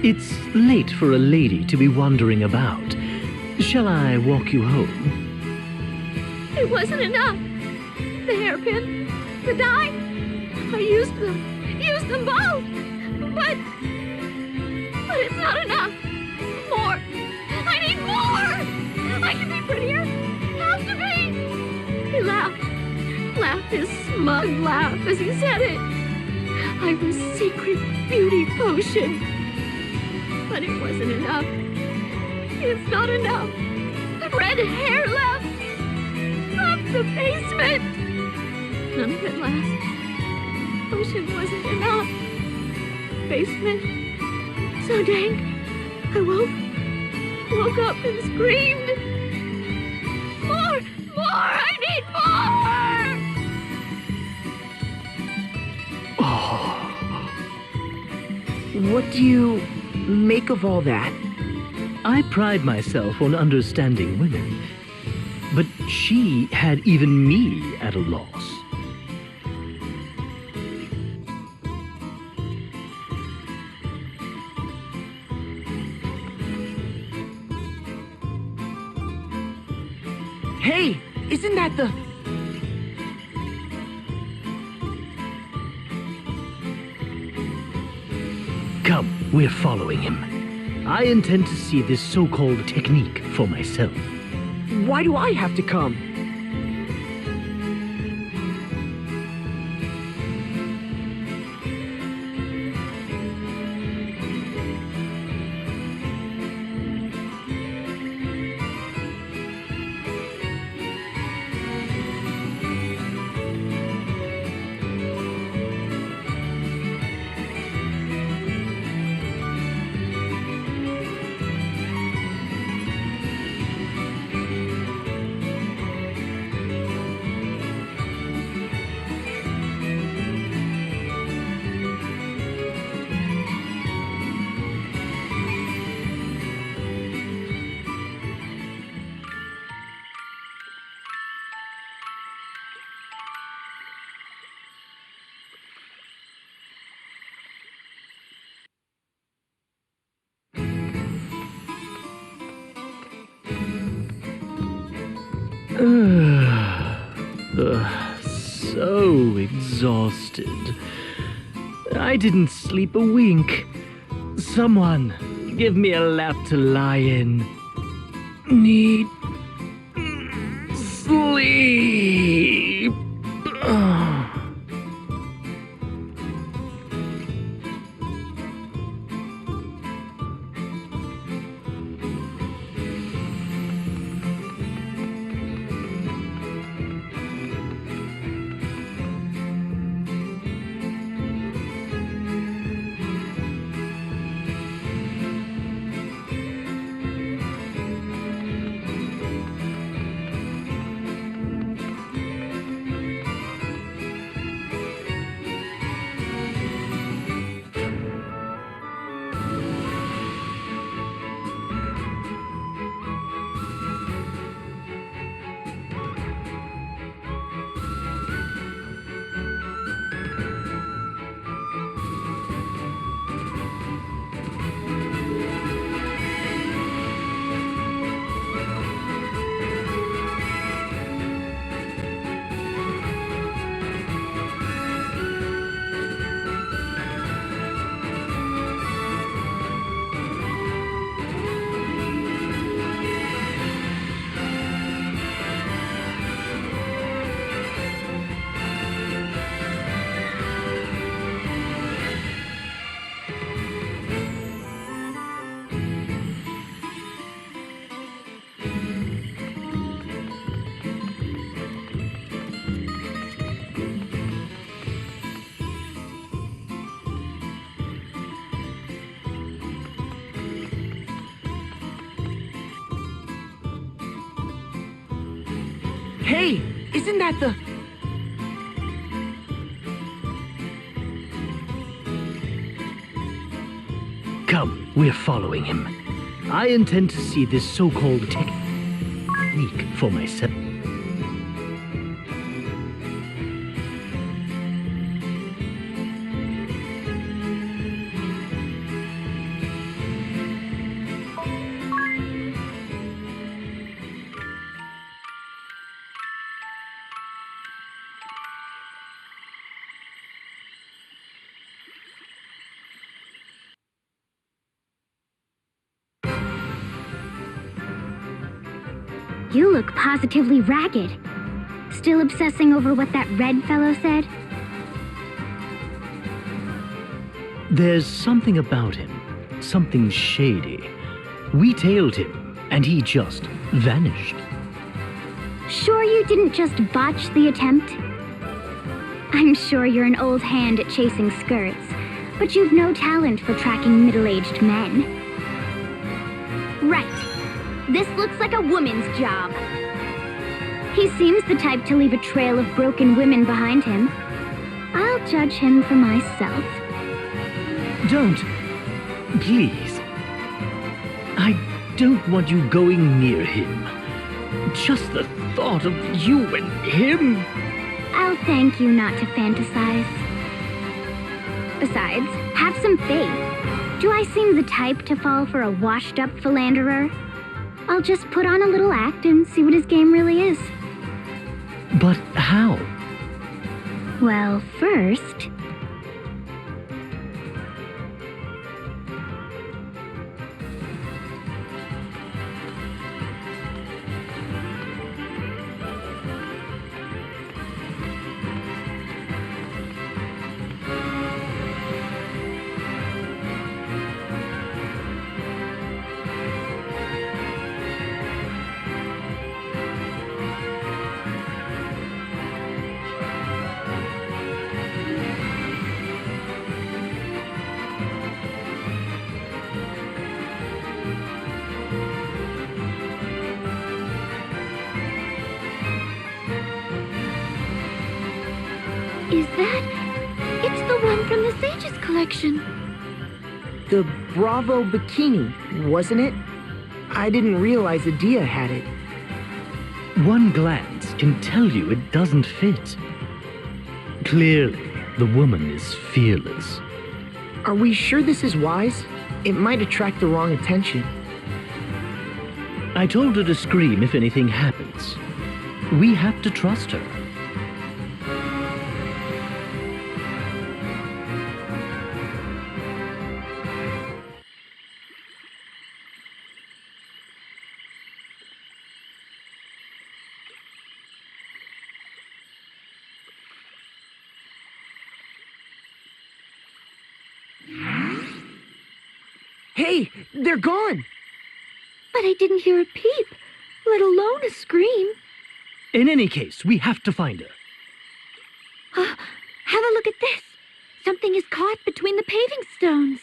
It's late for a lady to be wandering about. Shall I walk you home? It wasn't enough. The hairpin, the dye, I used them both. But it's not enough. More. I need more. I can be prettier. Have to be. He laughed his smug laugh as he said it. I'm a secret beauty potion. But it wasn't enough. It's not enough. Red hair left. From the basement. None of it lasts. Potion wasn't enough. Basement. So dank. I woke up and screamed. More! I need more! Oh. What do you make of all that? I pride myself on understanding women, but she had even me at a loss. Hey, isn't that the... Come, we're following him. I intend to see this so-called technique for myself. Why do I have to come? So exhausted. I didn't sleep a wink. Someone, give me a lap to lie in. Need sleep. Hey, isn't that the... Come, we're following him. I intend to see this so-called technique for myself. You look positively ragged. Still obsessing over what that red fellow said? There's something about him. Something shady. We tailed him, and he just vanished. Sure you didn't just botch the attempt? I'm sure you're an old hand at chasing skirts, but you've no talent for tracking middle-aged men. Right. This looks like a woman's job. He seems the type to leave a trail of broken women behind him. I'll judge him for myself. Don't. Please. I don't want you going near him. Just the thought of you and him. I'll thank you not to fantasize. Besides, have some faith. Do I seem the type to fall for a washed-up philanderer? I'll just put on a little act and see what his game really is. But how? Well, first... Is that... It's the one from the Sage's collection. The Bravo bikini, wasn't it? I didn't realize Adia had it. One glance can tell you it doesn't fit. Clearly, the woman is fearless. Are we sure this is wise? It might attract the wrong attention. I told her to scream if anything happens. We have to trust her. Hey, they're gone! But I didn't hear a peep, let alone a scream. In any case, we have to find her. Have a look at this. Something is caught between the paving stones.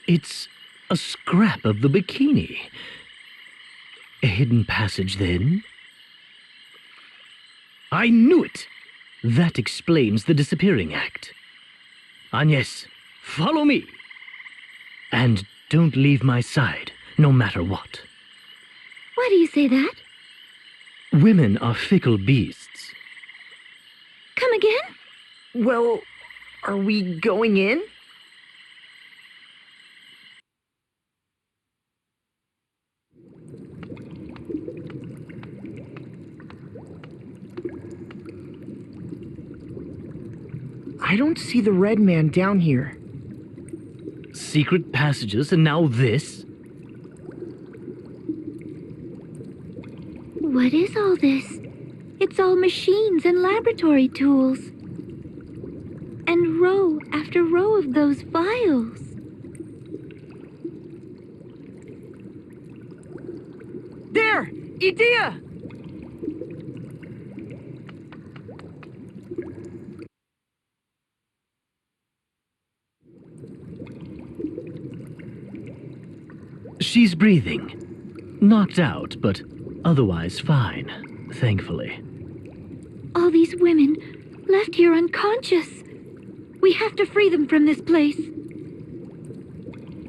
It's a scrap of the bikini. A hidden passage, then? I knew it! That explains the disappearing act. Agnes, follow me! And don't leave my side, no matter what. Why do you say that? Women are fickle beasts. Come again? Well, are we going in? I don't see the red man down here. Secret passages, and now this? What is all this? It's all machines and laboratory tools. And row after row of those vials. There! Itia! She's breathing. Knocked out, but otherwise fine, thankfully. All these women left here unconscious. We have to free them from this place.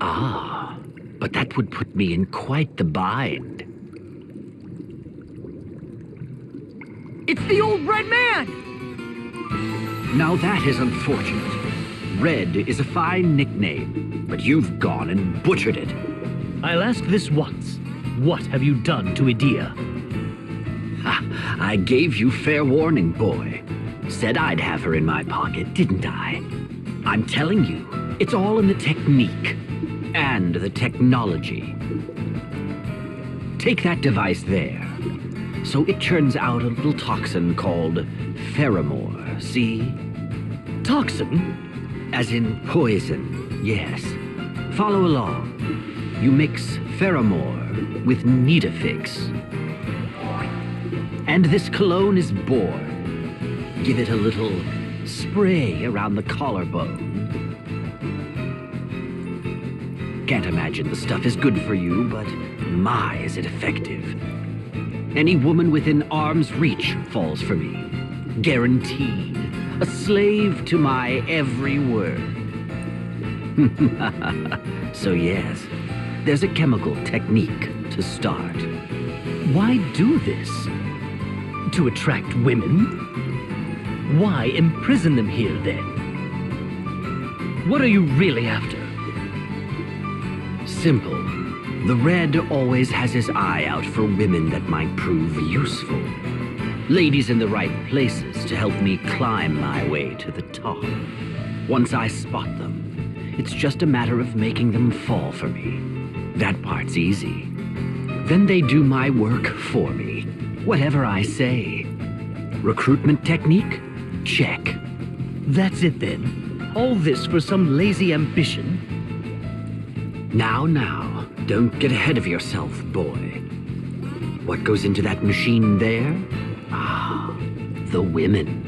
Ah, but that would put me in quite the bind. It's the old red man! Now that is unfortunate. Red is a fine nickname, but you've gone and butchered it. I'll ask this once. What have you done to Idia? Ha, I gave you fair warning, boy. Said I'd have her in my pocket, didn't I? I'm telling you, it's all in the technique and the technology. Take that device there. So it churns out a little toxin called pheromore, see? Toxin? As in poison, yes. Follow along. You mix pheromore with nitafix. And this cologne is born. Give it a little spray around the collarbone. Can't imagine the stuff is good for you, but my, is it effective. Any woman within arm's reach falls for me. Guaranteed. A slave to my every word. So yes, there's a chemical technique to start. Why do this? To attract women? Why imprison them here, then? What are you really after? Simple. The Red always has his eye out for women that might prove useful. Ladies in the right places to help me climb my way to the top. Once I spot them, it's just a matter of making them fall for me. That part's easy. Then they do my work for me. Whatever I say. Recruitment technique? Check. That's it, then? All this for some lazy ambition? Now, don't get ahead of yourself, boy. What goes into that machine there? Ah, the women.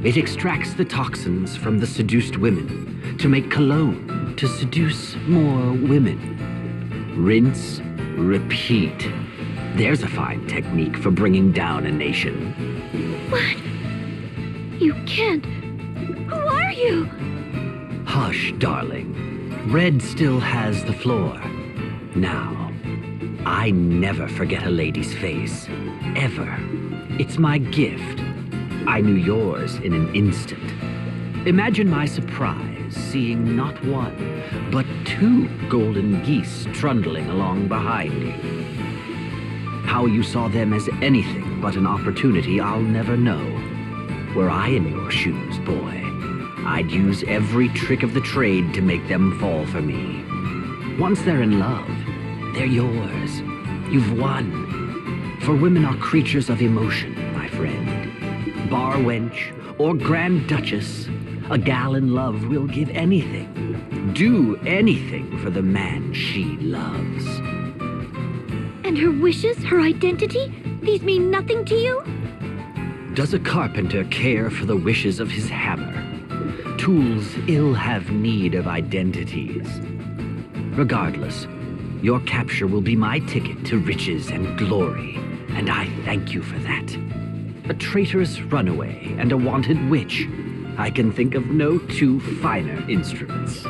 It extracts the toxins from the seduced women to make cologne to seduce more women. Rinse, repeat. There's a fine technique for bringing down a nation. What? You can't. Who are you? Hush, darling. Red still has the floor. Now, I never forget a lady's face. Ever. It's my gift. I knew yours in an instant. Imagine my surprise seeing not one, but two golden geese trundling along behind you. How you saw them as anything but an opportunity, I'll never know. Were I in your shoes, boy, I'd use every trick of the trade to make them fall for me. Once they're in love, they're yours. You've won. For women are creatures of emotion, my friend. Bar wench or Grand Duchess, a gal in love will give anything, do anything for the man she loves. And her wishes, her identity, these mean nothing to you? Does a carpenter care for the wishes of his hammer? Tools ill have need of identities. Regardless, your capture will be my ticket to riches and glory, and I thank you for that. A traitorous runaway and a wanted witch. I can think of no two finer instruments.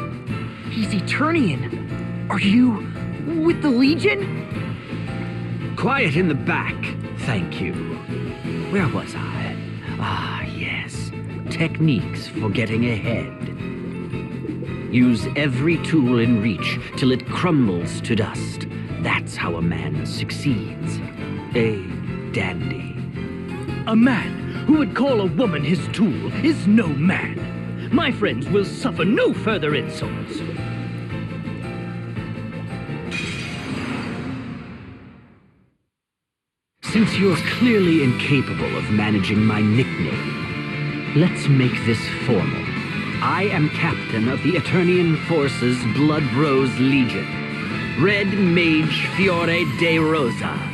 He's Eternian. Are you with the Legion? Quiet in the back, thank you. Where was I? Ah, yes. Techniques for getting ahead. Use every tool in reach till it crumbles to dust. That's how a man succeeds. A dandy. A man who would call a woman his tool is no man. My friends will suffer no further insults. Since you're clearly incapable of managing my nickname, let's make this formal. I am captain of the Eternian Forces Blood Rose Legion, Red Mage Fiore DeRosa.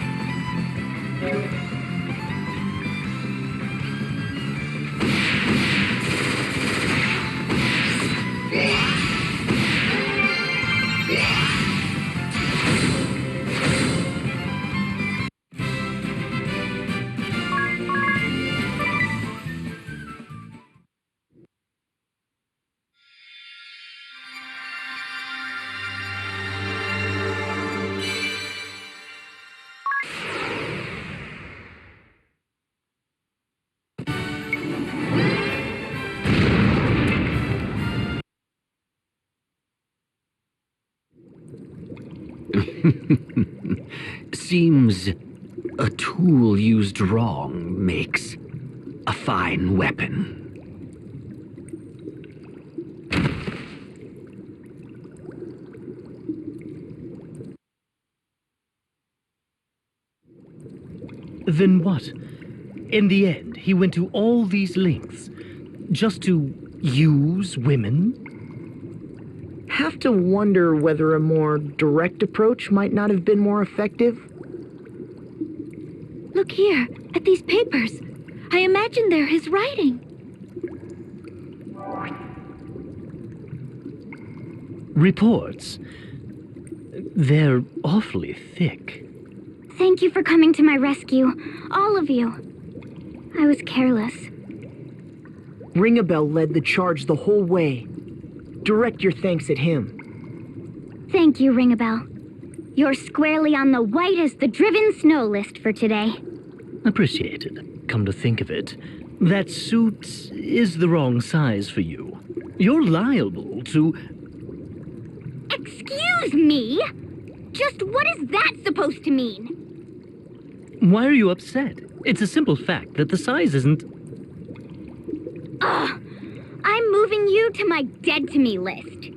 Seems a tool used wrong makes a fine weapon. Then what? In the end, he went to all these lengths just to use women? Have to wonder whether a more direct approach might not have been more effective. Look here, at these papers. I imagine they're his writing. Reports. They're awfully thick. Thank you for coming to my rescue, all of you. I was careless. Ringabel led the charge the whole way. Direct your thanks at him. Thank you, Ringabel. You're squarely on the white as the driven snow list for today. Appreciated. Come to think of it, that suit is the wrong size for you. You're liable to... Excuse me? Just what is that supposed to mean? Why are you upset? It's a simple fact that the size isn't... Ugh! I'm moving you to my dead to me list.